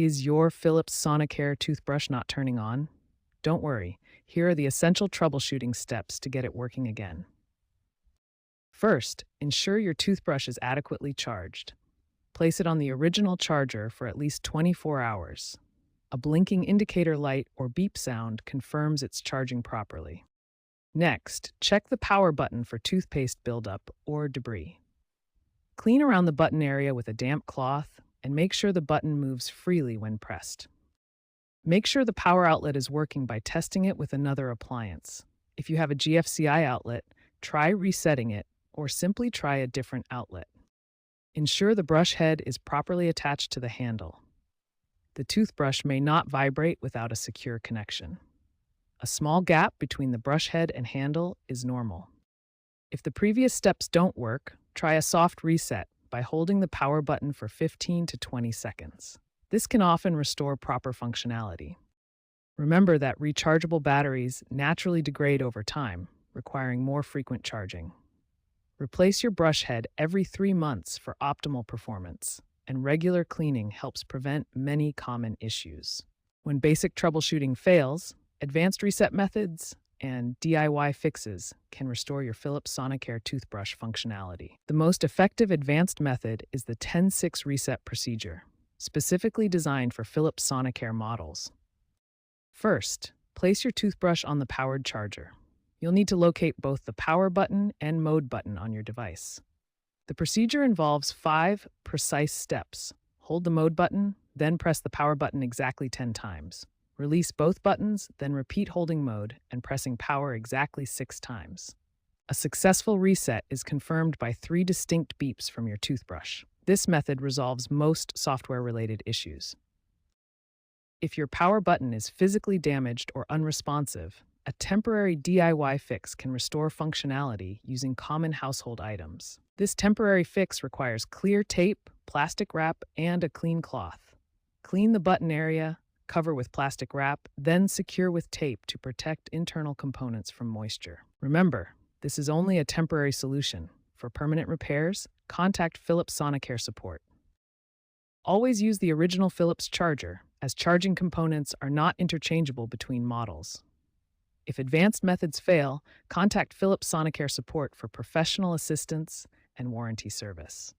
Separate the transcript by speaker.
Speaker 1: Is your Philips Sonicare toothbrush not turning on? Don't worry, here are the essential troubleshooting steps to get it working again. First, ensure your toothbrush is adequately charged. Place it on the original charger for at least 24 hours. A blinking indicator light or beep sound confirms it's charging properly. Next, check the power button for toothpaste buildup or debris. Clean around the button area with a damp cloth and make sure the button moves freely when pressed. Make sure the power outlet is working by testing it with another appliance. If you have a GFCI outlet, try resetting it or simply try a different outlet. Ensure the brush head is properly attached to the handle. The toothbrush may not vibrate without a secure connection. A small gap between the brush head and handle is normal. If the previous steps don't work, try a soft reset by holding the power button for 15 to 20 seconds. This can often restore proper functionality. Remember that rechargeable batteries naturally degrade over time, requiring more frequent charging. Replace your brush head every 3 months for optimal performance, and regular cleaning helps prevent many common issues. When basic troubleshooting fails, advanced reset methods and DIY fixes can restore your Philips Sonicare toothbrush functionality. The most effective advanced method is the 10-6 reset procedure, specifically designed for Philips Sonicare models. First, place your toothbrush on the powered charger. You'll need to locate both the power button and mode button on your device. The procedure involves 5 precise steps. Hold the mode button, then press the power button exactly 10 times. Release both buttons, then repeat holding mode and pressing power exactly 6 times. A successful reset is confirmed by 3 distinct beeps from your toothbrush. This method resolves most software-related issues. If your power button is physically damaged or unresponsive, a temporary DIY fix can restore functionality using common household items. This temporary fix requires clear tape, plastic wrap, and a clean cloth. Clean the button area, cover with plastic wrap, then secure with tape to protect internal components from moisture. Remember, this is only a temporary solution. For permanent repairs, contact Philips Sonicare support. Always use the original Philips charger, as charging components are not interchangeable between models. If advanced methods fail, contact Philips Sonicare support for professional assistance and warranty service.